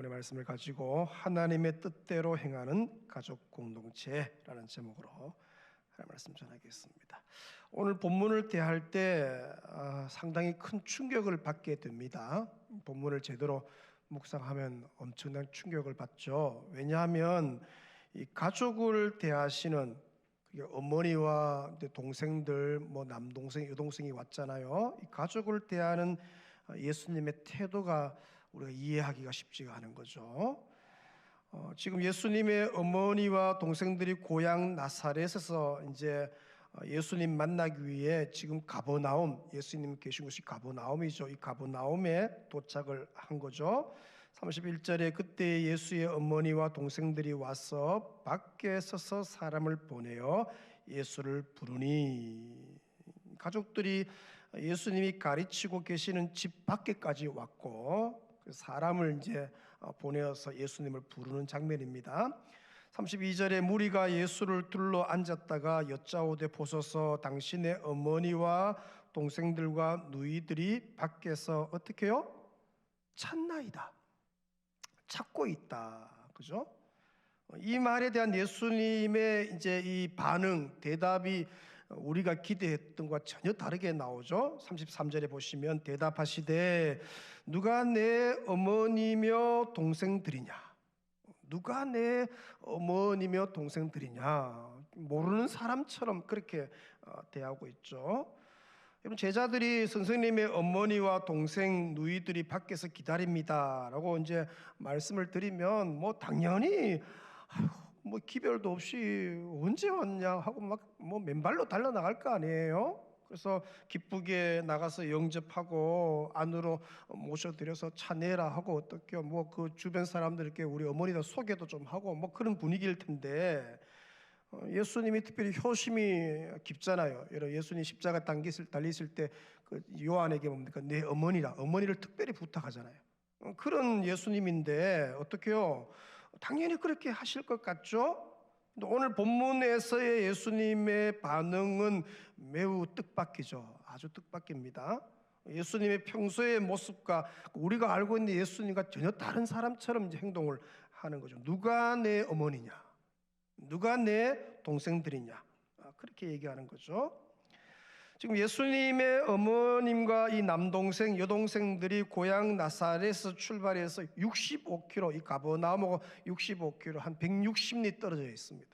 본문의 말씀을 가지고 하나님의 뜻대로 행하는 가족 공동체라는 제목으로 하나님의 말씀 전하겠습니다. 오늘 본문을 대할 때 상당히 큰 충격을 받게 됩니다. 본문을 제대로 묵상하면 엄청난 충격을 받죠. 왜냐하면 이 가족을 대하시는 어머니와 동생들, 남동생, 여동생이 왔잖아요. 이 가족을 대하는 예수님의 태도가 우리가 이해하기가 쉽지가 않은 거죠. 지금 예수님의 어머니와 동생들이 고향 나사렛에서 이제 예수님 만나기 위해 지금 가버나움, 예수님 계신 곳이 가버나움이죠. 이 가버나움에 도착을 한 거죠. 31절에 그때 예수의 어머니와 동생들이 와서 밖에 서서 사람을 보내어 예수를 부르니, 가족들이 예수님이 가르치고 계시는 집 밖에까지 왔고 사람을 이제 보내어서 예수님을 부르는 장면입니다. 32절에 무리가 예수를 둘러 앉았다가 여짜오되 보소서 당신의 어머니와 동생들과 누이들이 밖에서 어떻게 해요? 찾나이다. 찾고 있다. 그죠? 이 말에 대한 예수님의 이제 이 반응, 대답이 우리가 기대했던 것과 전혀 다르게 나오죠. 33절에 보시면 대답하시되 누가 내 어머니며 동생들이냐? 누가 내 어머니며 동생들이냐? 모르는 사람처럼 그렇게 대하고 있죠. 여러분, 제자들이 선생님의 어머니와 동생, 누이들이 밖에서 기다립니다 라고 이제 말씀을 드리면 당연히 기별도 없이 언제 왔냐 하고 맨발로 달려나갈 거 아니에요. 그래서 기쁘게 나가서 영접하고 안으로 모셔드려서 차내라 하고 어떻게 그 주변 사람들께 우리 어머니다 소개도 좀 하고 그런 분위기일 텐데, 예수님이 특별히 효심이 깊잖아요. 예수님 십자가 달리실 때 그 요한에게 뭡니까? 내 어머니를 특별히 부탁하잖아요. 그런 예수님인데 어떻게요? 당연히 그렇게 하실 것 같죠? 오늘 본문에서의 예수님의 반응은 매우 뜻밖이죠. 아주 뜻밖입니다. 예수님의 평소의 모습과 우리가 알고 있는 예수님과 전혀 다른 사람처럼 이제 행동을 하는 거죠. 누가 내 어머니냐? 누가 내 동생들이냐? 그렇게 얘기하는 거죠. 지금 예수님의 어머님과 이 남동생, 여동생들이 고향 나사렛에서 출발해서 65km, 이 가버나움하고 65km, 한 160리 떨어져 있습니다.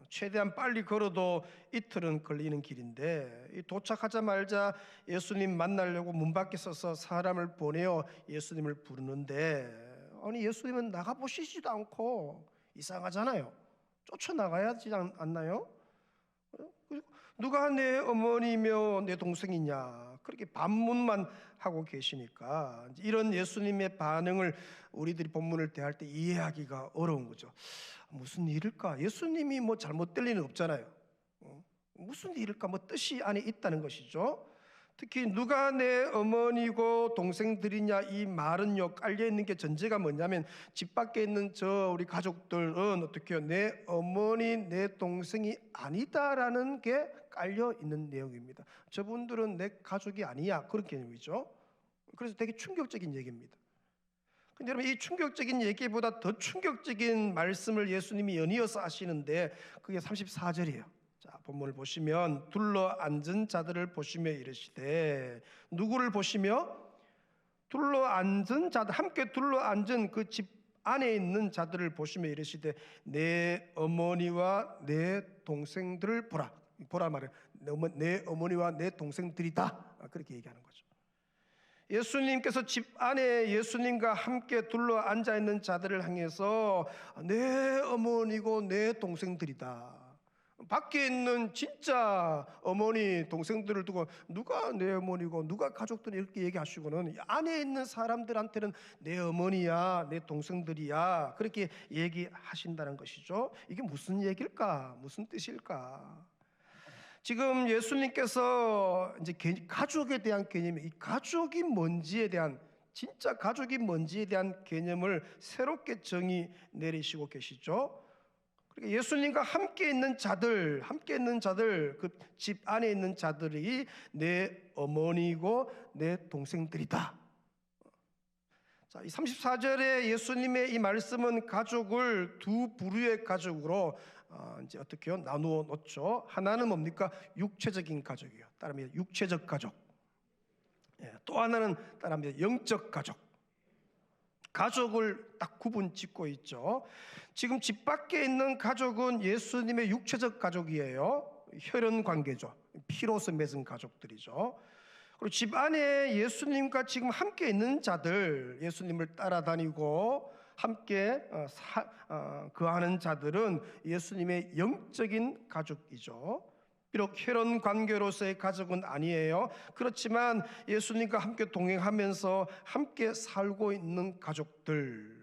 최대한 빨리 걸어도 이틀은 걸리는 길인데, 도착하자마자 예수님 만나려고 문 밖에 서서 사람을 보내어 예수님을 부르는데, 아니 예수님은 나가보시지도 않고 이상하잖아요. 쫓아나가야 하지 않나요? 누가 내 어머니며 내 동생이냐, 그렇게 반문만 하고 계시니까 이런 예수님의 반응을 우리들이 본문을 대할 때 이해하기가 어려운 거죠. 무슨 일일까? 예수님이 잘못될 일은 없잖아요. 무슨 일일까? 뜻이 안에 있다는 것이죠. 특히 누가 내 어머니고 동생들이냐, 이 말은요 깔려있는 게 전제가 뭐냐면 집 밖에 있는 우리 가족들은 어떻게 해요? 내 어머니 내 동생이 아니다라는 게 깔려있는 내용입니다. 저분들은 내 가족이 아니야, 그런 개념이죠. 그래서 되게 충격적인 얘기입니다. 근데 여러분, 이 충격적인 얘기보다 더 충격적인 말씀을 예수님이 연이어서 하시는데 그게 34절이에요 자, 본문을 보시면 둘러 앉은 자들을 보시며 이르시되, 누구를 보시며? 둘러 앉은 자들, 함께 둘러 앉은 그 집 안에 있는 자들을 보시며 이르시되 내 어머니와 내 동생들을 보라 말이에요. 내 어머니와 내 동생들이다, 그렇게 얘기하는 거죠. 예수님께서 집 안에 예수님과 함께 둘러 앉아 있는 자들을 향해서 내 어머니고 내 동생들이다, 밖에 있는 진짜 어머니 동생들을 두고 누가 내 어머니고 누가 가족들이 이렇게 얘기하시고는 안에 있는 사람들한테는 내 어머니야 내 동생들이야 그렇게 얘기하신다는 것이죠. 이게 무슨 얘기일까? 무슨 뜻일까? 지금 예수님께서 이제 가족에 대한 개념, 이 가족이 뭔지에 대한, 진짜 가족이 뭔지에 대한 개념을 새롭게 정의 내리시고 계시죠. 예수님과 함께 있는 자들, 그 집 안에 있는 자들이 내 어머니고 내 동생들이다. 자, 이 34절에 예수님의 이 말씀은 가족을 두 부류의 가족으로 이제 어떻게요? 나누어 놓죠. 하나는 뭡니까? 육체적인 가족이요. 따라합니다. 육체적 가족. 예, 또 하나는 따라합니다. 영적 가족. 가족을 딱 구분 짓고 있죠. 지금 집 밖에 있는 가족은 예수님의 육체적 가족이에요. 혈연 관계죠. 피로서 맺은 가족들이죠. 그리고 집 안에 예수님과 지금 함께 있는 자들, 예수님을 따라다니고 함께 거하는 자들은 예수님의 영적인 가족이죠. 비록 혈연 관계로서의 가족은 아니에요. 그렇지만 예수님과 함께 동행하면서 함께 살고 있는 가족들.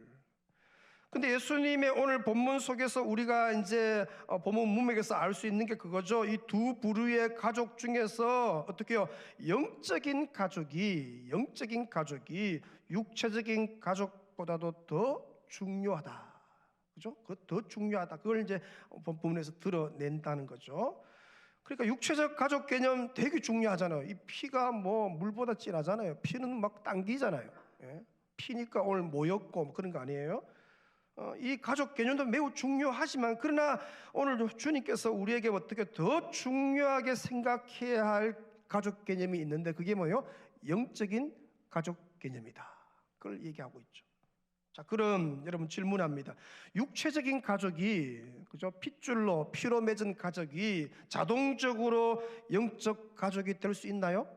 근데 예수님의 오늘 본문 속에서 우리가 이제 본문 문맥에서 알 수 있는 게 그거죠. 이 두 부류의 가족 중에서 어떻게요? 영적인 가족이 육체적인 가족보다도 더 중요하다. 그죠? 더 중요하다. 그걸 이제 본문에서 드러낸다는 거죠. 그러니까 육체적 가족 개념 되게 중요하잖아요. 이 피가 뭐 물보다 진하잖아요. 피는 막 당기잖아요. 예? 피니까 오늘 모였고 그런 거 아니에요? 이 가족 개념도 매우 중요하지만 그러나 오늘 주님께서 우리에게 어떻게 더 중요하게 생각해야 할 가족 개념이 있는데 그게 뭐예요? 영적인 가족 개념이다. 그걸 얘기하고 있죠. 자, 그럼 여러분 질문합니다. 육체적인 가족이 그죠? 핏줄로 피로 맺은 가족이 자동적으로 영적 가족이 될 수 있나요?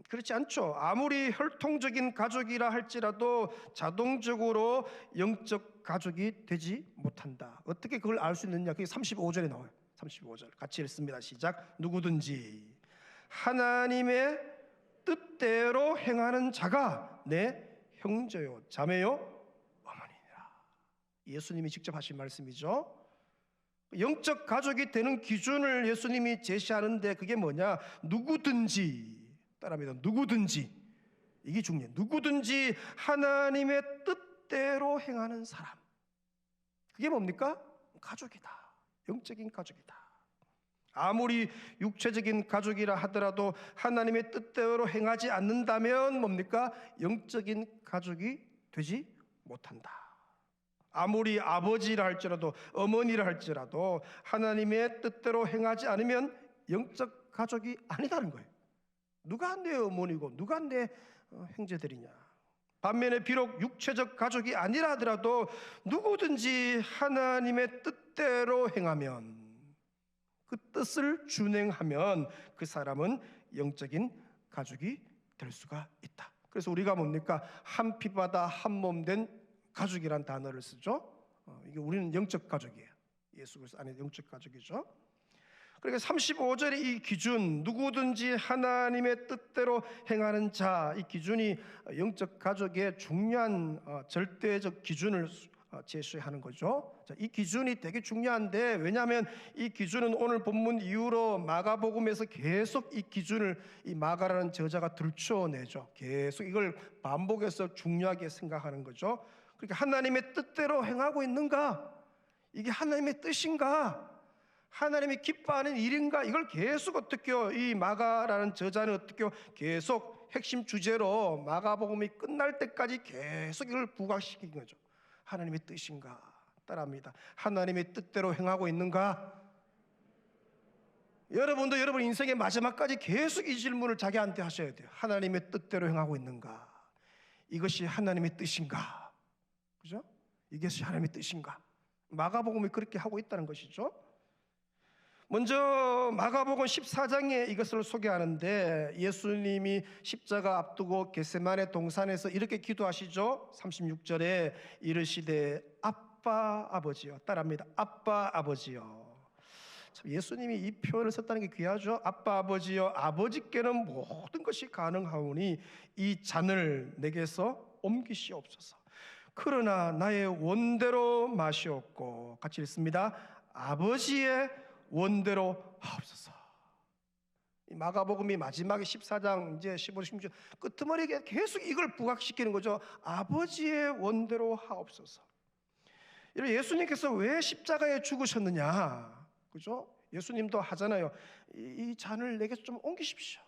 그렇지 않죠. 아무리 혈통적인 가족이라 할지라도 자동적으로 영적 가족이 되지 못한다. 어떻게 그걸 알 수 있느냐? 그게 35절에 나와요. 35절 같이 읽습니다. 시작. 누구든지 하나님의 뜻대로 행하는 자가 내 형제요 자매요 어머니니라. 예수님이 직접 하신 말씀이죠. 영적 가족이 되는 기준을 예수님이 제시하는데 그게 뭐냐? 누구든지, 따라합니다. 누구든지, 이게 중요해요. 누구든지 하나님의 뜻대로 행하는 사람. 그게 뭡니까? 가족이다. 영적인 가족이다. 아무리 육체적인 가족이라 하더라도 하나님의 뜻대로 행하지 않는다면 뭡니까? 영적인 가족이 되지 못한다. 아무리 아버지라 할지라도 어머니라 할지라도 하나님의 뜻대로 행하지 않으면 영적 가족이 아니다는 거예요. 누가 내 어머니고 누가 내 형제들이냐. 반면에 비록 육체적 가족이 아니라 하더라도 누구든지 하나님의 뜻대로 행하면, 그 뜻을 준행하면 그 사람은 영적인 가족이 될 수가 있다. 그래서 우리가 뭡니까? 한 피바다 한 몸 된 가족이란 단어를 쓰죠. 이게 우리는 영적 가족이에요. 예수 그리스도 안에 영적 가족이죠. 그러니까 35절의 이 기준, 누구든지 하나님의 뜻대로 행하는 자, 이 기준이 영적 가족의 중요한 절대적 기준을 제시하는 거죠. 자, 이 기준이 되게 중요한데, 왜냐하면 이 기준은 오늘 본문 이후로 마가복음에서 계속 이 기준을 이 마가라는 저자가 들춰내죠. 계속 이걸 반복해서 중요하게 생각하는 거죠. 그러니까 하나님의 뜻대로 행하고 있는가? 이게 하나님의 뜻인가? 하나님이 기뻐하는 일인가? 이걸 계속 어떻게요? 이 마가라는 저자는 어떻게요? 계속 핵심 주제로 마가복음이 끝날 때까지 계속 이걸 부각시킨 거죠. 하나님의 뜻인가? 따라합니다. 하나님의 뜻대로 행하고 있는가? 여러분도 여러분 인생의 마지막까지 계속 이 질문을 자기한테 하셔야 돼요. 하나님의 뜻대로 행하고 있는가? 이것이 하나님의 뜻인가? 그죠? 이것이 하나님의 뜻인가? 마가복음이 그렇게 하고 있다는 것이죠. 먼저 마가복음 14장에 이것을 소개하는데, 예수님이 십자가 앞두고 겟세마네 동산에서 이렇게 기도하시죠. 36절에 이르시되 아빠 아버지여. 따라합니다. 아빠 아버지여. 참 예수님이 이 표현을 썼다는 게 귀하죠. 아빠 아버지여, 아버지께는 모든 것이 가능하오니 이 잔을 내게서 옮기시옵소서. 그러나 나의 원대로 마시옵고, 같이 읽습니다. 아버지의 원대로 하옵소서. 이 마가복음이 마지막에 14장 이제 15, 16절 끄트머리에 계속 이걸 부각시키는 거죠. 아버지의 원대로 하옵소서. 예수님께서 왜 십자가에 죽으셨느냐? 그죠? 예수님도 하잖아요. 이 잔을 내게 좀 옮기십시오.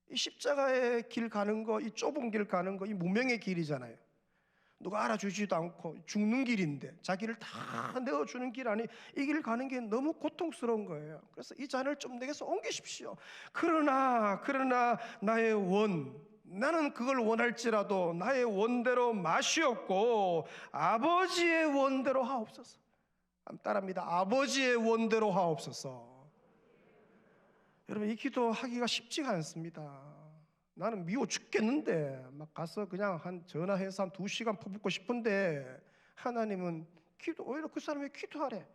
이 십자가의 길 가는 거, 이 좁은 길 가는 거, 이 무명의 길이잖아요. 누가 알아주지도 않고 죽는 길인데 자기를 다 내어주는 길 아니, 이 길 가는 게 너무 고통스러운 거예요. 그래서 이 잔을 좀 내게서 옮기십시오. 그러나 나의 나는 그걸 원할지라도 나의 원대로 마시옵고 아버지의 원대로 하옵소서. 따라합니다. 아버지의 원대로 하옵소서. 여러분, 이 기도 하기가 쉽지가 않습니다. 나는 미워 죽겠는데 막 가서 그냥 전화해서 한 2시간 퍼붓고 싶은데 하나님은 오히려 그 사람이 기도하래.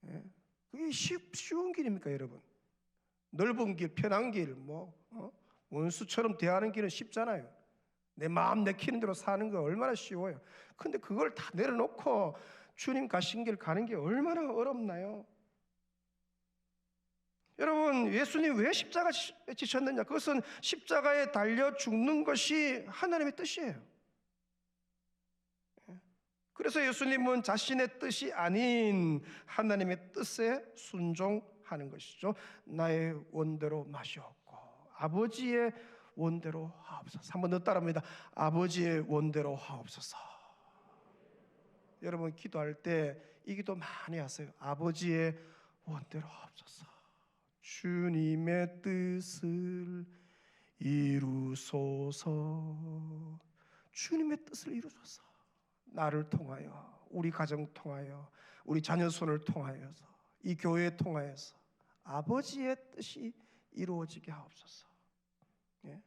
예? 그게 쉬운 길입니까, 여러분? 넓은 길, 편한 길, 원수처럼 대하는 길은 쉽잖아요. 내 마음 내키는 대로 사는 거 얼마나 쉬워요. 근데 그걸 다 내려놓고 주님 가신 길 가는 게 얼마나 어렵나요? 여러분, 예수님 왜 십자가 지셨느냐? 그것은 십자가에 달려 죽는 것이 하나님의 뜻이에요. 그래서 예수님은 자신의 뜻이 아닌 하나님의 뜻에 순종하는 것이죠. 나의 원대로 마시옵고 아버지의 원대로 하옵소서. 한 번 더 따라합니다. 아버지의 원대로 하옵소서. 여러분, 기도할 때 이 기도 많이 하세요. 아버지의 원대로 하옵소서. 주님의 뜻을 이루소서. 주님의 뜻을 이루소서. 나를 통하여, 우리 가정 통하여, 우리 자녀 손을 통하여서, 이 교회 통하여서 아버지의 뜻이 이루어지게 하옵소서. 예?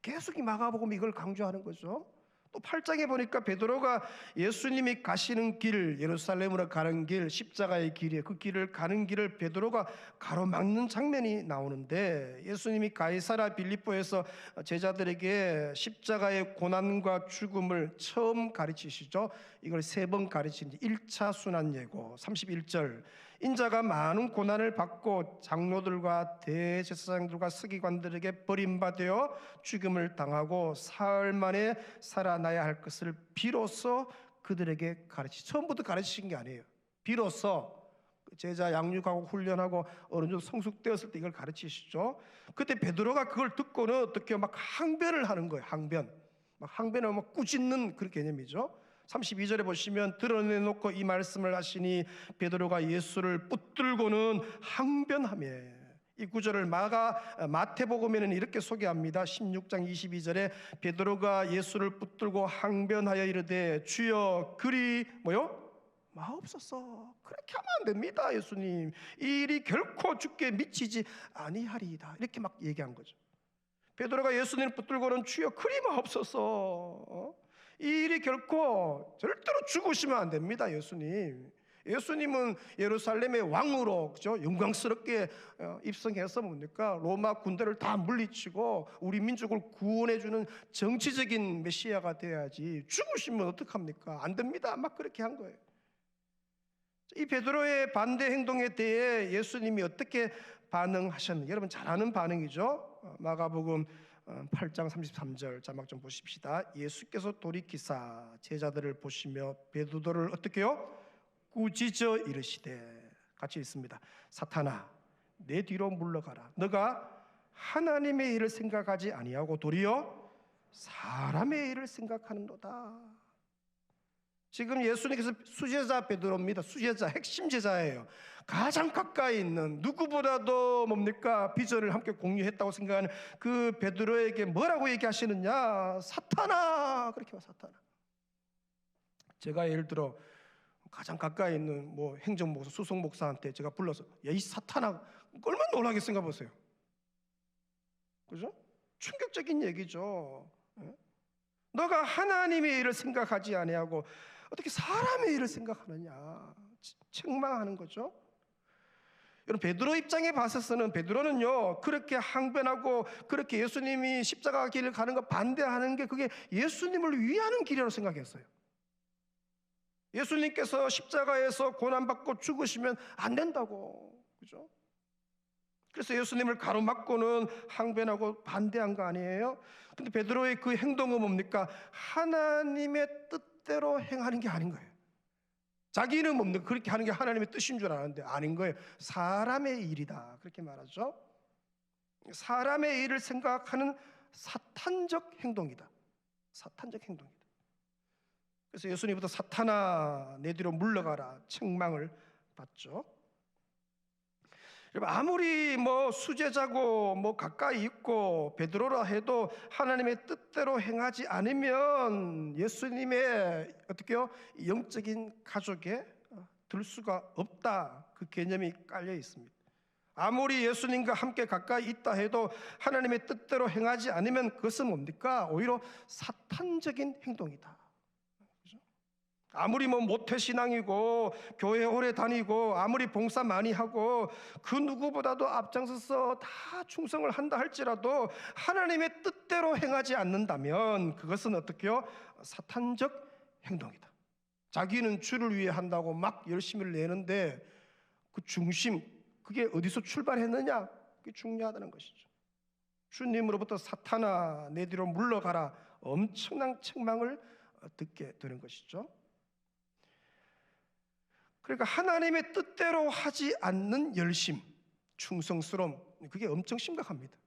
계속 이 마가복음 이걸 강조하는 거죠. 또 8장에 보니까 베드로가 예수님이 가시는 길, 예루살렘으로 가는 길, 십자가의 길이에요. 그 길을 가는 길을 베드로가 가로막는 장면이 나오는데, 예수님이 가이사라 빌립보에서 제자들에게 십자가의 고난과 죽음을 처음 가르치시죠. 이걸 3번 가르친 1차 순환 예고 31절. 인자가 많은 고난을 받고 장로들과 대제사장들과 서기관들에게 버림받아 죽음을 당하고 사흘 만에 살아나야 할 것을 비로소 그들에게 처음부터 가르치신 게 아니에요. 비로소 제자 양육하고 훈련하고 어느 정도 성숙되었을 때 이걸 가르치시죠. 그때 베드로가 그걸 듣고는 어떻게 막 항변을 하는 거예요. 항변을 막 꾸짖는 그런 개념이죠. 32절에 보시면 드러내놓고 이 말씀을 하시니 베드로가 예수를 붙들고는 항변하며, 이 구절을 마태복음에는 이렇게 소개합니다. 16장 22절에 베드로가 예수를 붙들고 항변하여 이르되 주여 그리 마옵소서. 그렇게 하면 안 됩니다. 예수님, 이 일이 결코 주께 미치지 아니하리이다. 이렇게 막 얘기한 거죠. 베드로가 예수님을 붙들고는 주여 그리 마옵소서. 이 일이 결코 절대로 죽으시면 안 됩니다. 예수님은 예루살렘의 왕으로, 그죠? 영광스럽게 입성해서 뭡니까? 로마 군대를 다 물리치고 우리 민족을 구원해주는 정치적인 메시아가 되어야지, 죽으시면 어떡합니까? 안 됩니다. 막 그렇게 한 거예요. 이 베드로의 반대 행동에 대해 예수님이 어떻게 반응하셨는지 여러분 잘 아는 반응이죠. 마가복음 8장 33절 자막 좀 보십시다. 예수께서 돌이키사 제자들을 보시며 베드로를 어떻게 해요? 꾸짖어 이르시되, 같이 읽습니다. 사탄아, 내 뒤로 물러가라. 너가 하나님의 일을 생각하지 아니하고 도리어 사람의 일을 생각하는도다. 지금 예수님께서 수제자 베드로입니다. 수제자, 핵심 제자예요. 가장 가까이 있는, 누구보다도 비전을 함께 공유했다고 생각하는 그 베드로에게 뭐라고 얘기하시느냐? 사탄아, 그렇게 와. 사탄아. 제가 예를 들어 가장 가까이 있는 행정목사, 수석목사한테 제가 불러서 야, 이 사탄아, 얼마나 놀라게 생각해 보세요. 그죠? 충격적인 얘기죠. 너가 하나님의 일을 생각하지 아니하고 어떻게 사람의 일을 생각하느냐, 책망하는 거죠. 여러분, 베드로 입장에 봐서는 베드로는요, 그렇게 항변하고 그렇게 예수님이 십자가 길을 가는 거 반대하는 게 그게 예수님을 위하는 길이라고 생각했어요. 예수님께서 십자가에서 고난받고 죽으시면 안 된다고, 그죠? 그래서 예수님을 가로막고는 항변하고 반대한 거 아니에요? 근데 베드로의 그 행동은 뭡니까? 하나님의 뜻대로 행하는 게 아닌 거예요. 자기는 그렇게 하는 게 하나님의 뜻인 줄 아는데 아닌 거예요. 사람의 일이다, 그렇게 말하죠. 사람의 일을 생각하는 사탄적 행동이다. 사탄적 행동이다. 그래서 예수님부터 사탄아 내 뒤로 물러가라 책망을 받죠. 아무리 수제자고 가까이 있고 베드로라 해도 하나님의 뜻대로 행하지 않으면 예수님의 어떻게요? 영적인 가족에 들 수가 없다. 그 개념이 깔려 있습니다. 아무리 예수님과 함께 가까이 있다 해도 하나님의 뜻대로 행하지 않으면 그것은 뭡니까? 오히려 사탄적인 행동이다. 아무리 모태신앙이고 교회 오래 다니고 아무리 봉사 많이 하고 그 누구보다도 앞장서서 다 충성을 한다 할지라도 하나님의 뜻대로 행하지 않는다면 그것은 어떻게요? 사탄적 행동이다. 자기는 주를 위해 한다고 막 열심을 내는데 그 중심, 그게 어디서 출발했느냐? 그게 중요하다는 것이죠. 주님으로부터 사탄아 내 뒤로 물러가라 엄청난 책망을 듣게 되는 것이죠. 그러니까 하나님의 뜻대로 하지 않는 열심, 충성스러움, 그게 엄청 심각합니다.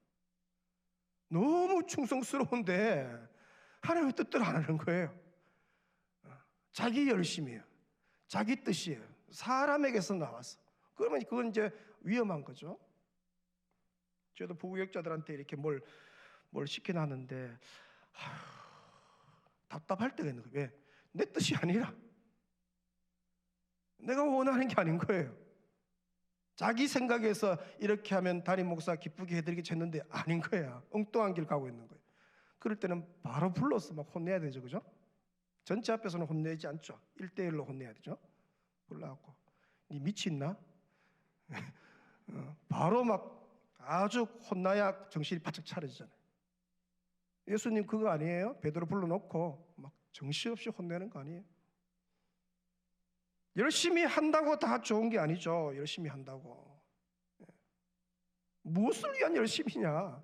너무 충성스러운데 하나님의 뜻대로 안 하는 거예요. 자기 열심이에요. 자기 뜻이에요. 사람에게서 나와서. 그러면 그건 이제 위험한 거죠. 저도 부교육자들한테 이렇게 뭘 시켜놨는데 답답할 때가 있는 거예요. 왜? 내 뜻이 아니라 내가 원하는 게 아닌 거예요. 자기 생각에서 이렇게 하면 담임 목사 기쁘게 해드리겠지 했는데 아닌 거야. 엉뚱한 길 가고 있는 거예요. 그럴 때는 바로 불러서 막 혼내야 되죠. 그죠? 전체 앞에서는 혼내지 않죠. 1대1로 혼내야 되죠. 불러갖고 니 미쳤나? 바로 막 아주 혼나야 정신이 바짝 차려지잖아요. 예수님 그거 아니에요? 베드로 불러놓고 막 정신없이 혼내는 거 아니에요? 열심히 한다고 다 좋은 게 아니죠. 열심히 한다고. 무엇을 위한 열심이냐?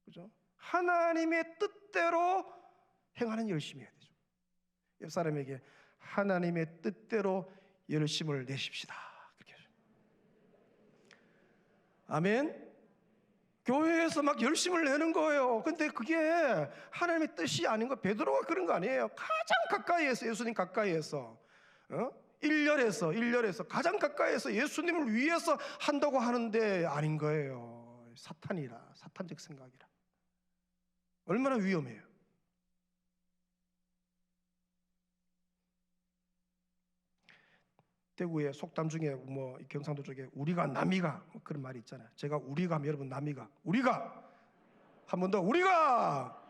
그죠? 하나님의 뜻대로 행하는 열심이어야 되죠. 옆 사람에게 하나님의 뜻대로 열심을 내십시다. 그렇게 하죠. 아멘. 교회에서 막 열심을 내는 거예요. 근데 그게 하나님의 뜻이 아닌 거. 베드로가 그런 거 아니에요. 가장 가까이에서 예수님 가까이에서 일렬에서 가장 가까이에서 예수님을 위해서 한다고 하는데 아닌 거예요. 사탄이라, 사탄적 생각이라. 얼마나 위험해요. 대구의 속담 중에 경상도 쪽에 우리가 남이가 그런 말이 있잖아요. 제가 우리가 하면 여러분 남이가 우리가 한 번 더 우리가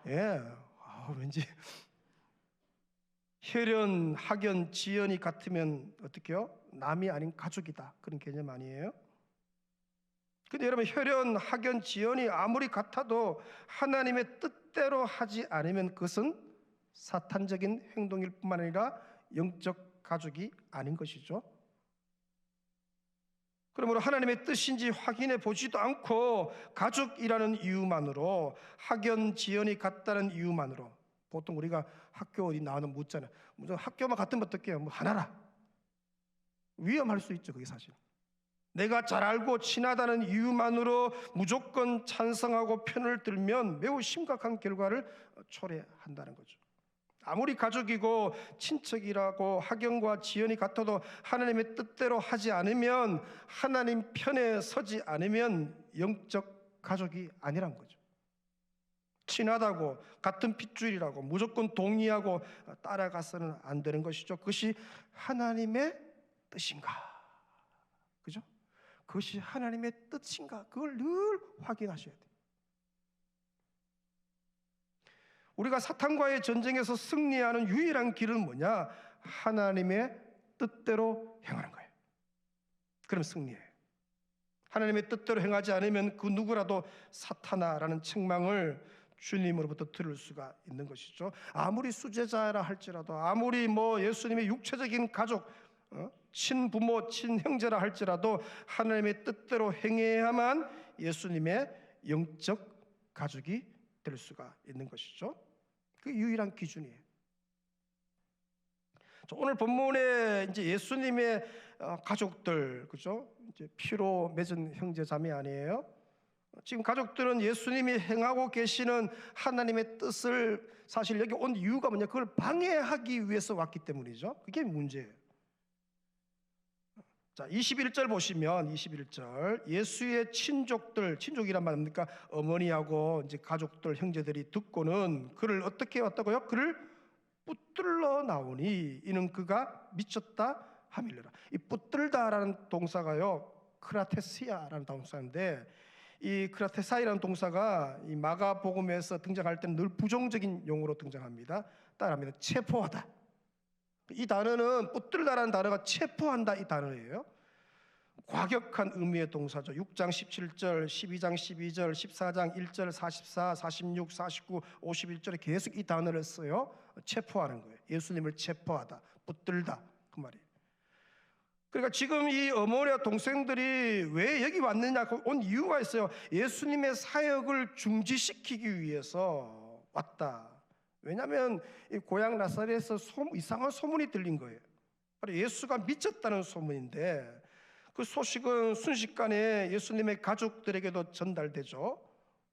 왠지 혈연, 학연, 지연이 같으면 어떻게요? 남이 아닌 가족이다. 그런 개념 아니에요? 근데 여러분 혈연, 학연, 지연이 아무리 같아도 하나님의 뜻대로 하지 않으면 그것은 사탄적인 행동일 뿐만 아니라 영적 가족이 아닌 것이죠. 그러므로 하나님의 뜻인지 확인해 보지도 않고 가족이라는 이유만으로 학연, 지연이 같다는 이유만으로 보통 우리가 학교 어디 나와는 묻잖아요. 학교만 같으면 어떡해요? 하나라. 위험할 수 있죠. 그게 사실. 내가 잘 알고 친하다는 이유만으로 무조건 찬성하고 편을 들면 매우 심각한 결과를 초래한다는 거죠. 아무리 가족이고 친척이라고 학연과 지연이 같아도 하나님의 뜻대로 하지 않으면, 하나님 편에 서지 않으면 영적 가족이 아니란 거죠. 친하다고 같은 핏줄이라고 무조건 동의하고 따라가서는 안 되는 것이죠. 그것이 하나님의 뜻인가? 그죠? 그것이 하나님의 뜻인가? 그걸 늘 확인하셔야 돼요. 우리가 사탄과의 전쟁에서 승리하는 유일한 길은 뭐냐? 하나님의 뜻대로 행하는 거예요. 그럼 승리해요. 하나님의 뜻대로 행하지 않으면 그 누구라도 사탄아라는 책망을 주님으로부터 들을 수가 있는 것이죠. 아무리 수제자라 할지라도, 아무리 예수님의 육체적인 가족, 친부모, 친형제라 할지라도 하나님의 뜻대로 행해야만 예수님의 영적 가족이 될 수가 있는 것이죠. 그 유일한 기준이에요. 오늘 본문에 이제 예수님의 가족들, 그죠? 이제 피로 맺은 형제 자매 아니에요? 지금 가족들은 예수님이 행하고 계시는 하나님의 뜻을 사실 여기 온 이유가 뭐냐, 그걸 방해하기 위해서 왔기 때문이죠. 그게 문제예요. 자, 21절 보시면 21절 예수의 친족이란 말입니까? 어머니하고 이제 가족들, 형제들이 듣고는 그를 어떻게 왔다고요? 그를 붙들러 나오니 이는 그가 미쳤다 하밀려라. 이 붙들다라는 동사가요, 크라테시아라는 동사인데, 이 크라테사이라는 동사가 이 마가복음에서 등장할 때는 늘 부정적인 용어로 등장합니다. 따라합니다. 체포하다. 이 단어는 붙들다라는 단어가 체포한다 이 단어예요. 과격한 의미의 동사죠. 6장 17절, 12장 12절, 14장 1절, 44, 46, 49, 51절에 계속 이 단어를 써요. 체포하는 거예요. 예수님을 체포하다, 붙들다 그 말이에요. 그러니까 지금 이 어머니와 동생들이 왜 여기 왔느냐 온 이유가 있어요. 예수님의 사역을 중지시키기 위해서 왔다. 왜냐하면 이 고향 나사렛에서 이상한 소문이 들린 거예요. 바로 예수가 미쳤다는 소문인데, 그 소식은 순식간에 예수님의 가족들에게도 전달되죠.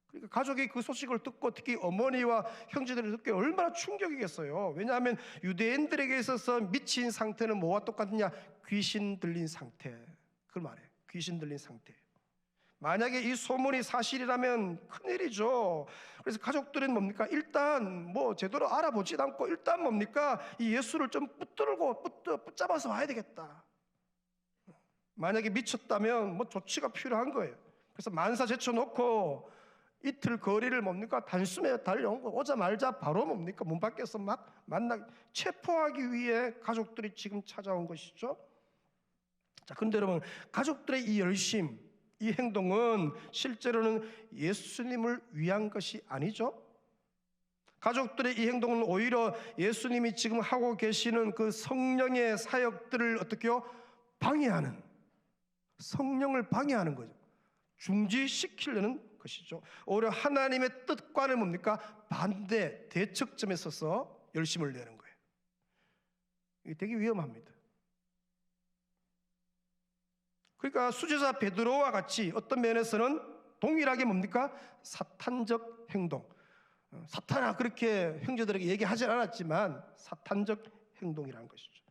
그러니까 가족이 그 소식을 듣고 특히 어머니와 형제들이 듣기 얼마나 충격이겠어요. 왜냐하면 유대인들에게 있어서 미친 상태는 뭐와 똑같느냐? 귀신 들린 상태. 그걸 말해요. 귀신 들린 상태. 만약에 이 소문이 사실이라면 큰일이죠. 그래서 가족들은 뭡니까? 일단 뭐 제대로 알아보지 않고 일단 뭡니까? 이 예수를 좀 붙잡아서 와야 되겠다. 만약에 미쳤다면 뭐 조치가 필요한 거예요. 그래서 만사 제쳐놓고 이틀 거리를 뭡니까? 단숨에 달려온 거. 오자마자 바로 뭡니까? 문 밖에서 막 체포하기 위해 가족들이 지금 찾아온 것이죠. 자, 근데 여러분, 가족들의 이 열심, 이 행동은 실제로는 예수님을 위한 것이 아니죠. 가족들의 이 행동은 오히려 예수님이 지금 하고 계시는 그 성령의 사역들을 어떻게요? 방해하는, 성령을 방해하는 거죠. 중지시키려는 것이죠. 오히려 하나님의 뜻과는 뭡니까? 반대, 대척점에 서서 열심을 내는 거예요. 이게 되게 위험합니다. 그러니까 수제자 베드로와 같이 어떤 면에서는 동일하게 뭡니까? 사탄적 행동. 사탄아 그렇게 형제들에게 얘기하지 않았지만 사탄적 행동이라는 것이죠.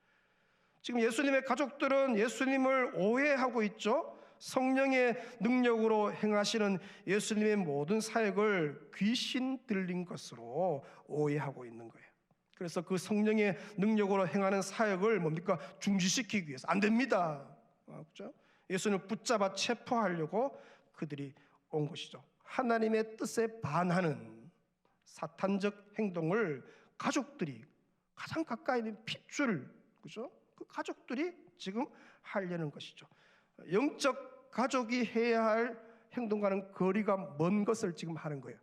지금 예수님의 가족들은 예수님을 오해하고 있죠. 성령의 능력으로 행하시는 예수님의 모든 사역을 귀신 들린 것으로 오해하고 있는 거예요. 그래서 그 성령의 능력으로 행하는 사역을 뭡니까? 중지시키기 위해서 안 됩니다. 그렇죠? 예수님을 붙잡아 체포하려고 그들이 온 것이죠. 하나님의 뜻에 반하는 사탄적 행동을 가족들이 가장 가까이 있는 핏줄, 그죠? 그 가족들이 지금 하려는 것이죠. 영적 가족이 해야 할 행동과는 거리가 먼 것을 지금 하는 거예요.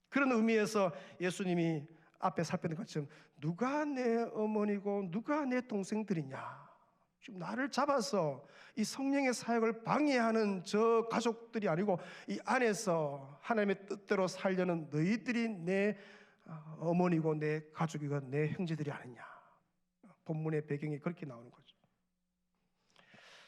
그런 의미에서 예수님이 앞에 살펴본 것처럼 누가 내 어머니고 누가 내 동생들이냐, 지금 나를 잡아서 이 성령의 사역을 방해하는 저 가족들이 아니고 이 안에서 하나님의 뜻대로 살려는 너희들이 내 어머니고 내 가족이고 내 형제들이 아니냐. 본문의 배경이 그렇게 나오는 거죠.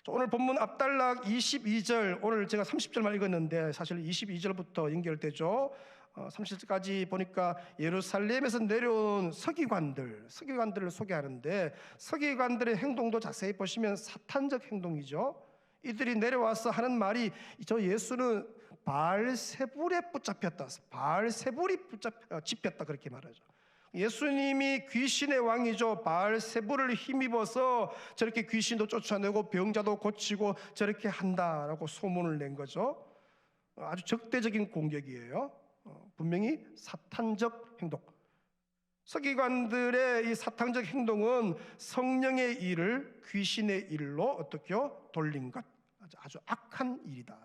오늘 본문 앞단락 22절, 오늘 제가 30절만 읽었는데 사실 22절부터 연결되죠. 30절까지 보니까 예루살렘에서 내려온 서기관들을 소개하는데, 서기관들의 행동도 자세히 보시면 사탄적 행동이죠. 이들이 내려와서 하는 말이 저 예수는 바알세불에 붙잡혔다, 바알세불이 집혔다 그렇게 말하죠. 예수님이 귀신의 왕이죠. 바알세불을 힘입어서 저렇게 귀신도 쫓아내고 병자도 고치고 저렇게 한다라고 소문을 낸 거죠. 아주 적대적인 공격이에요. 분명히 사탄적 행동. 서기관들의 이 사탄적 행동은 성령의 일을 귀신의 일로 어떻게요? 돌린 것. 아주 악한 일이다.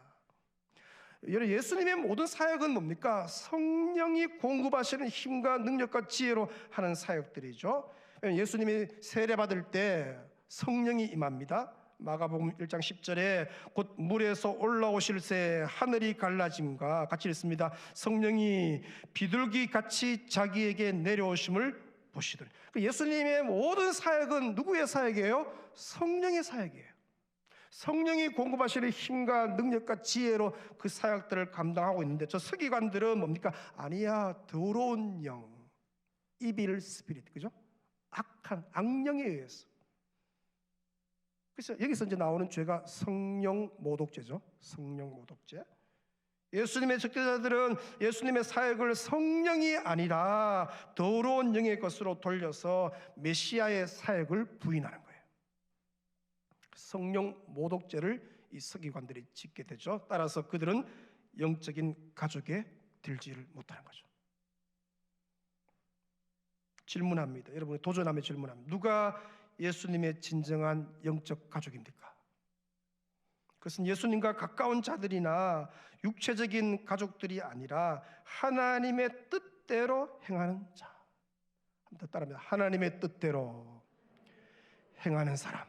예수님의 모든 사역은 뭡니까? 성령이 공급하시는 힘과 능력과 지혜로 하는 사역들이죠. 예수님이 세례받을 때 성령이 임합니다. 마가복음 1장 10절에 곧 물에서 올라오실새 하늘이 갈라짐과 같이 읽습니다. 성령이 비둘기같이 자기에게 내려오심을 보시더니. 예수님의 모든 사역은 누구의 사역이에요? 성령의 사역이에요. 성령이 공급하시는 힘과 능력과 지혜로 그 사역들을 감당하고 있는데, 저 서기관들은 뭡니까? 아니야, 더러운 영, 이빌 스피릿, 그죠? 악한 악령에 의해서. 그래서 여기서 이제 나오는 죄가 성령 모독죄죠. 성령 모독죄. 예수님의 적대자들은 예수님의 사역을 성령이 아니라 더러운 영의 것으로 돌려서 메시아의 사역을 부인하는 거예요. 성령 모독죄를 이 서기관들이 짓게 되죠. 따라서 그들은 영적인 가족에 들지를 못하는 거죠. 질문합니다. 여러분, 도전하며 질문합니다. 누가 예수님의 진정한 영적 가족입니까? 그것은 예수님과 가까운 자들이나 육체적인 가족들이 아니라 하나님의 뜻대로 행하는 자. 한번 더 따라합니다. 하나님의 뜻대로 행하는 사람.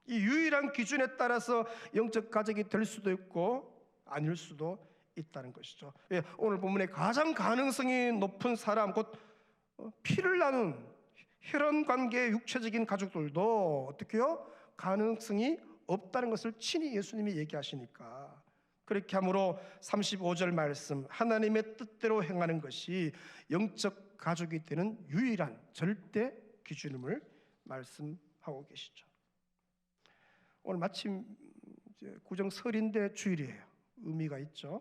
이 유일한 기준에 따라서 영적 가족이 될 수도 있고 아닐 수도 있다는 것이죠. 오늘 본문에 가장 가능성이 높은 사람, 곧 피를 나눈 혈연 관계의 육체적인 가족들도 어떻게요? 가능성이 없다는 것을 친히 예수님이 얘기하시니까, 그렇게 함으로 35절 말씀, 하나님의 뜻대로 행하는 것이 영적 가족이 되는 유일한 절대 기준임을 말씀하고 계시죠. 오늘 마침 구정설인데 주일이에요. 의미가 있죠.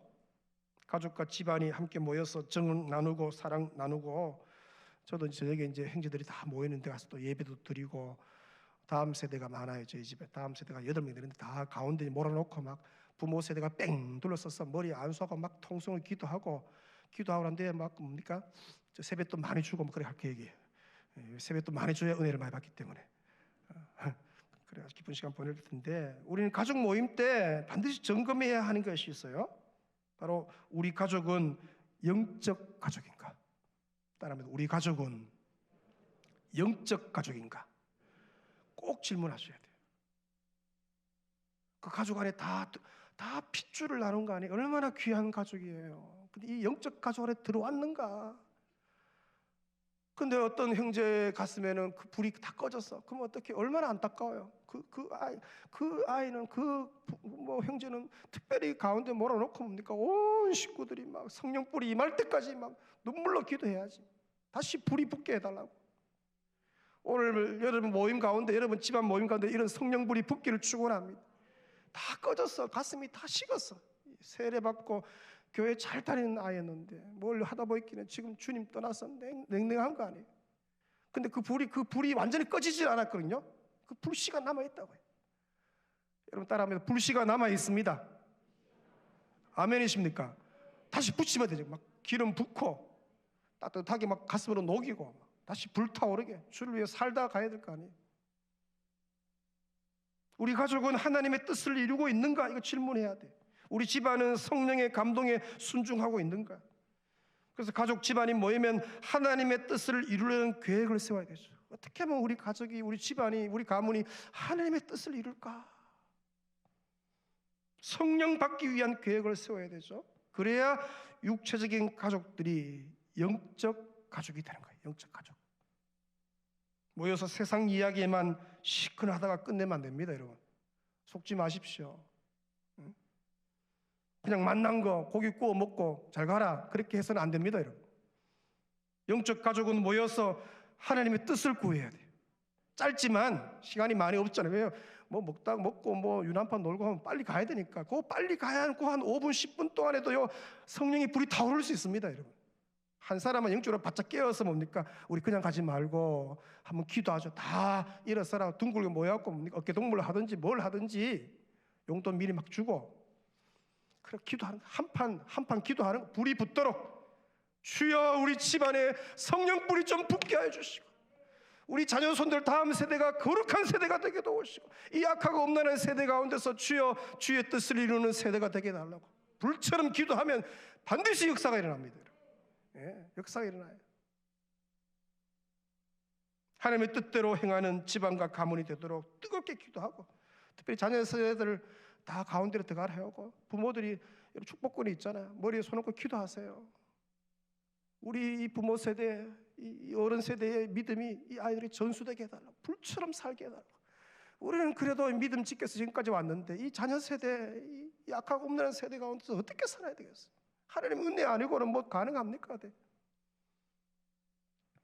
가족과 집안이 함께 모여서 정 나누고 사랑 나누고, 저도 저녁에 이제 형제들이 다 모이는 데 가서 또 예배도 드리고, 다음 세대가 많아요. 저희 집에 다음 세대가 8명 되는데 다 가운데 몰아놓고 막 부모 세대가 뺑 둘러서서 머리 안수하고 막 통성을 기도하고 하는데 막 뭡니까? 저 세뱃돈 많이 주고 뭐 그래 할 계획이에요. 세뱃돈 많이 줘야 은혜를 많이 받기 때문에. 그래서 기쁜 시간 보낼 텐데, 우리는 가족 모임 때 반드시 점검해야 하는 것이 있어요. 바로 우리 가족은 영적 가족인가? 따라합니다. 우리 가족은 영적 가족인가? 꼭 질문하셔야 돼요. 그 가족 안에 다 핏줄을 나눈 거 아니에요? 얼마나 귀한 가족이에요. 근데 이 영적 가족 안에 들어왔는가? 근데 어떤 형제 가슴에는 그 불이 다 꺼졌어. 그럼 어떻게? 얼마나 안타까워요. 그 아이는 뭐 형제는 특별히 가운데 몰아놓고 뭡니까? 온 식구들이 막 성령 불이 임할 때까지 막 눈물로 기도해야지. 다시 불이 붙게 해달라고. 오늘 여러분 모임 가운데, 여러분 집안 모임 가운데 이런 성령 불이 붙기를 축원합니다. 다 꺼졌어. 가슴이 다 식었어. 세례받고 교회 잘 다니는 아이였는데 뭘 하다 보니까 지금 주님 떠나서 냉랭한 거 아니에요. 근데 그 불이 완전히 꺼지질 않았거든요. 그 불씨가 남아있다고요. 여러분 따라하면 불씨가 남아있습니다. 아멘이십니까? 다시 붙이면 되죠. 막 기름 붓고 따뜻하게 막 가슴으로 녹이고 다시 불타오르게 주를 위해 살다 가야 될 거 아니에요. 우리 가족은 하나님의 뜻을 이루고 있는가? 이거 질문해야 돼. 우리 집안은 성령의 감동에 순종하고 있는가? 그래서 가족 집안이 모이면 하나님의 뜻을 이루려는 계획을 세워야 되죠. 어떻게 하면 우리 가족이, 우리 집안이, 우리 가문이 하나님의 뜻을 이룰까? 성령 받기 위한 계획을 세워야 되죠. 그래야 육체적인 가족들이 영적 가족이 되는 거예요. 영적 가족. 모여서 세상 이야기에만 시큰하다가 끝내면 안 됩니다. 여러분 속지 마십시오. 그냥 만난 거 고기 구워 먹고 잘 가라 그렇게 해서는 안 됩니다. 여러분 영적 가족은 모여서 하나님의 뜻을 구해야 돼요. 짧지만 시간이 많이 없잖아요. 왜요? 뭐 먹다 먹고 뭐 유난판 놀고 하면 빨리 가야 되니까 그 빨리 가야 하고 한 5분 10분 동안에도요 성령의 불이 타오를 수 있습니다. 여러분 한 사람은 영적으로 바짝 깨어서 뭡니까? 우리 그냥 가지 말고 한번 기도하죠. 다 일어서라 둥글게 모여갖고 뭡니까? 어깨 동무를 하든지 뭘 하든지 용돈 미리 막 주고 그래 기도하는 한 판 기도하는 불이 붙도록 주여 우리 집안에 성령 불이 좀 붙게 해주시고 우리 자녀 손들 다음 세대가 거룩한 세대가 되게 도우시고 이 악하고 엄난한 세대 가운데서 주여 주의 뜻을 이루는 세대가 되게 해달라고 불처럼 기도하면 반드시 역사가 일어납니다. 역사가 일어나요. 하나님의 뜻대로 행하는 집안과 가문이 되도록 뜨겁게 기도하고 특별히 자녀 세대들 다 가운데로 들어가라 하고 부모들이 축복권이 있잖아요. 머리에 손 얹고 기도하세요. 우리 이 부모 세대, 이 어른 세대의 믿음이 이 아이들이 전수되게 해달라고 불처럼 살게 해달라고 우리는 그래도 믿음 지켜서 지금까지 왔는데 이 자녀 세대, 이 약하고 없는 세대 가운데서 어떻게 살아야 되겠어요? 하나님 은혜 아니고는 뭐 가능합니까?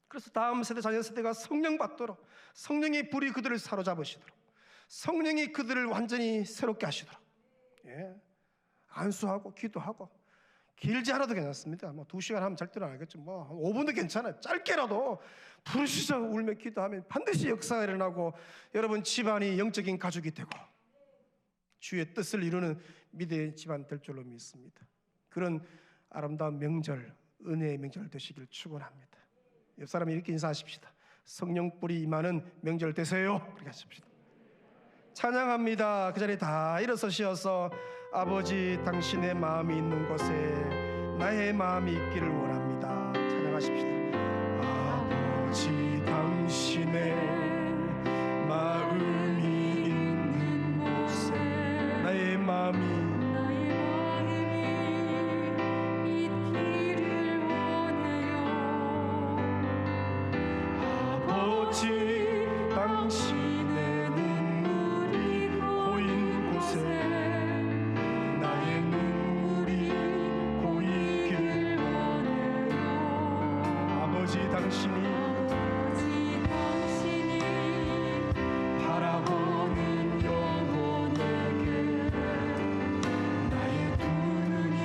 그래서 다음 세대, 자녀 세대가 성령 받도록, 성령의 불이 그들을 사로잡으시도록, 성령이 그들을 완전히 새롭게 하시도록, 안수하고 기도하고, 길지 않아도 괜찮습니다. 뭐 2시간 하면 절대로 안 하겠죠. 뭐 5분도 괜찮아요. 짧게라도 부르시자 울며 기도하면 반드시 역사가 일어나고 여러분 집안이 영적인 가족이 되고 주의 뜻을 이루는 믿음의 집안 될 줄로 믿습니다. 그런 아름다운 명절, 은혜의 명절 되시길 축원합니다. 옆 사람이 이렇게 인사하십시다. 성령 뿌리 임하는 명절 되세요. 그렇게 하십시다. 찬양합니다. 그 자리에 다 일어서시어서 아버지 당신의 마음이 있는 곳에 나의 마음이 있기를 원합니다. 찬양하십시다. 아버지 당신의 마음이 있는 곳에 나의 마음이 있기를 원해요. 아버지 당신의 눈물이 고인 곳에 나의 눈물이 고이길 원해요. 아버지 당신이 바라보는 영혼에게 나의 두 눈이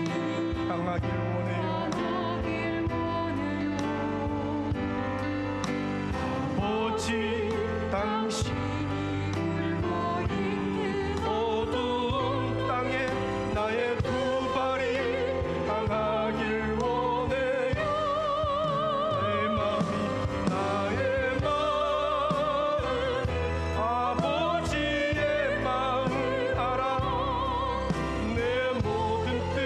향하길 원해요. 아버지 당신이 울고 있는 어두운 땅에 나의 두 발이 향하길 원해요. 나의 마음 아버지의 마음을 알아. 내 모든 뜻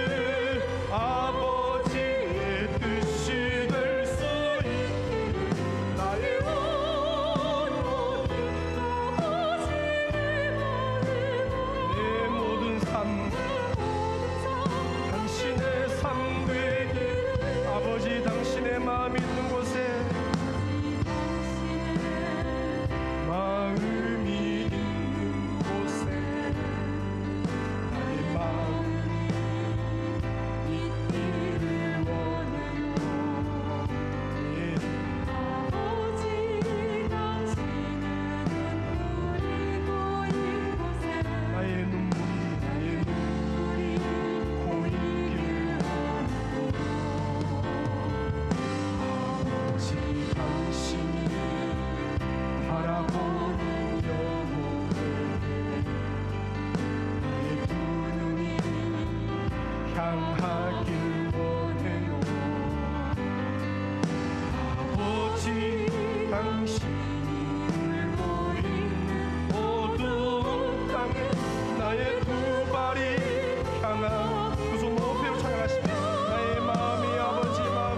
아버지의 뜻이 될 수 있기를 나의 내 모든 삶 당신의 삶 되길. 아버지 당신의 마음이 있는 곳에 마음이 있는 곳에 나의 마음이 있기를 원해요. 아버지 당신의 눈물이 고인 곳에 나의 눈물이 고이길 원해요. 아버지 당신이 바라보는 영혼에게 나의 두 눈이 향하길 원해요. 아버지 당신이 울고 있는 어두운 땅에 나의 두 발이 향하. 두 손 높여 찬양하십니다. 나의 마음이 아버지 마음,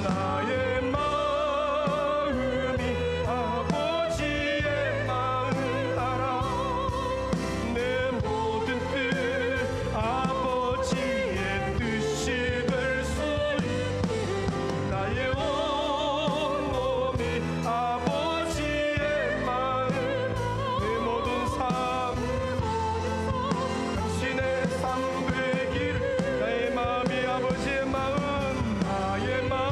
나의 마음이 아버지의 마음을 알아. 내 모든 뜻 아버지의 뜻이 될 수 있기를 나의 온 몸이 아버지의 마음. 내 모든 삶 당신의 삶 되기를. 나의 마음이 아버지의 마음, 나의 마음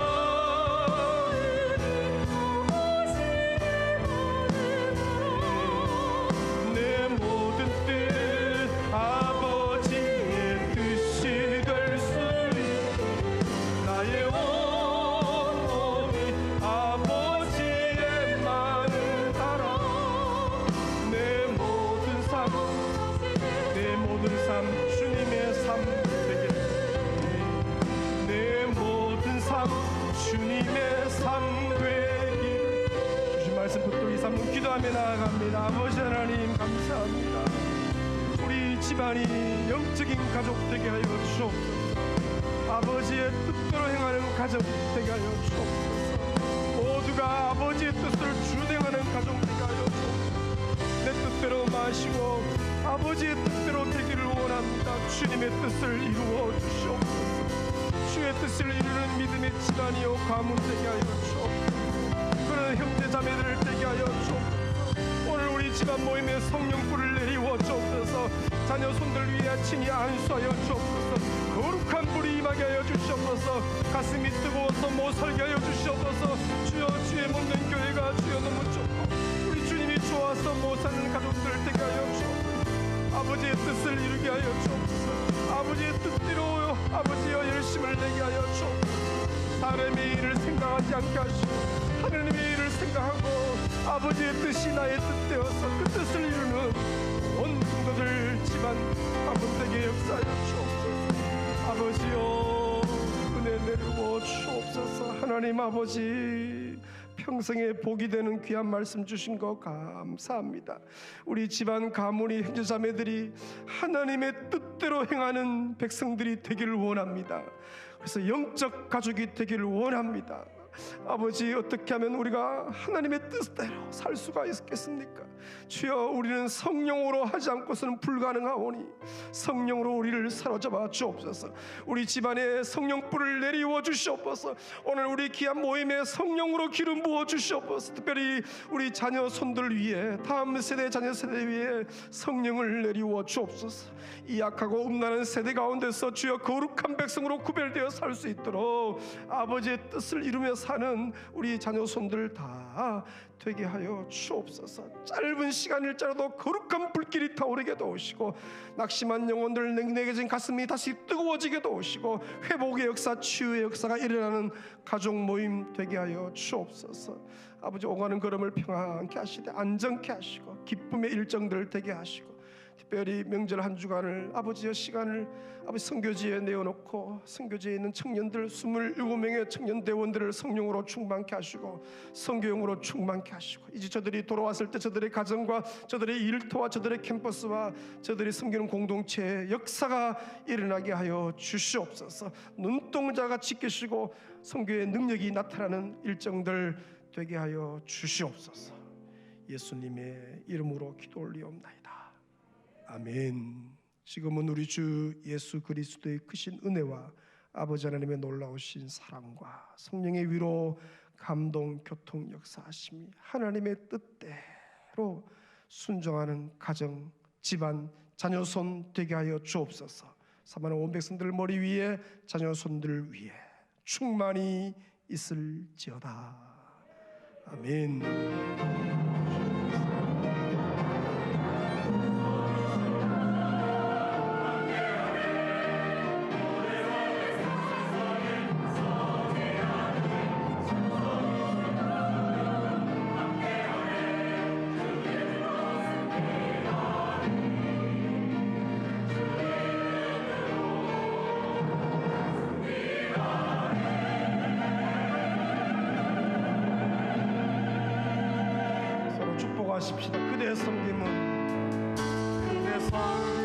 내 모든 뜻 아버지의 뜻이 될 수 있기를 나의 온 몸이 아버지의 마음을 알아. 내 모든 삶, 내 모든 삶 주님의 삶 되기를. 내 모든 삶 주님의 삶 되기를. 주신 말씀 붙들고 이 삶은 기도하며 나아갑니다. 아버지 하나님 감사합니다. 우리 집안이 영적인 가족 되게 하여 주옵소서. 아버지의 뜻대로 행하는 가족 되게 하여 주옵소서. 모두가 아버지의 뜻을 준행하는 가족 되게 하여 주옵소서. 내 뜻대로 마시고 아버지의 뜻대로 되기를 원합니다. 주님의 뜻을 이루어 주시옵소서. 주의 뜻을 이루는 믿음의 집안이요 가문 되게 하여 주옵소서. 그런 형제 자매들을 되게 하여 주옵소서. 오늘 우리 집안 모임에 성령불을 내리워 주옵소서. 자녀 손들 위에 친히 안수하여 주옵소서. 거룩한 불이 임하게 하여 주시옵소서. 가슴이 뜨거워서 못 살게 하여 주시옵소서. 주여, 주의 먹는 교회가 주여 너무 좋고 우리 주님이 좋아서 못 사는 가족들 되게 하여 주옵소서. 아버지의 뜻을 이루게 하여 주옵소서. 아버지의 뜻대로 아버지여 열심을 내게 하여 주옵소서. 사람의 일을 생각하지 않게 하시고 하느님의 일을 생각하고 아버지의 뜻이 나의 뜻 되어서 그 뜻을 이루는 온 성도들 집안 가문 되게 역사하여 주옵소서. 아버지여 은혜 내리고 주옵소서. 하나님 아버지, 평생에 복이 되는 귀한 말씀 주신 거 감사합니다. 우리 집안 가문이 형제자매들이 하나님의 뜻대로 행하는 백성들이 되기를 원합니다. 그래서 영적 가족이 되기를 원합니다. 아버지, 어떻게 하면 우리가 하나님의 뜻대로 살 수가 있겠습니까? 주여, 우리는 성령으로 하지 않고서는 불가능하오니 성령으로 우리를 사로잡아 주옵소서. 우리 집안에 성령불을 내리워 주시옵소서. 오늘 우리 귀한 모임에 성령으로 기름 부어 주시옵소서. 특별히 우리 자녀 손들 위에, 다음 세대 자녀 세대 위에 성령을 내리워 주옵소서. 이 약하고 음란한 세대 가운데서 주여 거룩한 백성으로 구별되어 살 수 있도록 아버지의 뜻을 이루며 사는 우리 자녀 손들 다 되게 하여 주옵소서. 짧은 시간일지라도 거룩한 불길이 타오르게 도우시고 낙심한 영혼들 냉랭해진 가슴이 다시 뜨거워지게 도우시고 회복의 역사, 치유의 역사가 일어나는 가족 모임 되게 하여 주옵소서. 아버지, 오가는 걸음을 평안케 하시되 안정케 하시고 기쁨의 일정들 되게 하시고 특별히 명절 한 주간을 아버지의 시간을 아버지 선교지에 내어놓고 선교지에 있는 청년들 27명의 청년 대원들을 성령으로 충만케 하시고 선교용으로 충만케 하시고 이제 저들이 돌아왔을 때 저들의 가정과 저들의 일터와 저들의 캠퍼스와 저들이 섬기는 공동체의 역사가 일어나게 하여 주시옵소서. 눈동자가 지키시고 선교의 능력이 나타나는 일정들 되게 하여 주시옵소서. 예수님의 이름으로 기도 올리옵나이다. 아멘. 지금은 우리 주 예수 그리스도의 크신 은혜와 아버지 하나님의 놀라우신 사랑과 성령의 위로 감동 교통 역사하심이 하나님의 뜻대로 순종하는 가정, 집안, 자녀손 되게 하여 주옵소서. 사랑하는 온 백성들 머리 위에, 자녀손들 위에 충만히 있을지어다. 아멘. 축복하십시다. 그대의 섬김은 그대 섬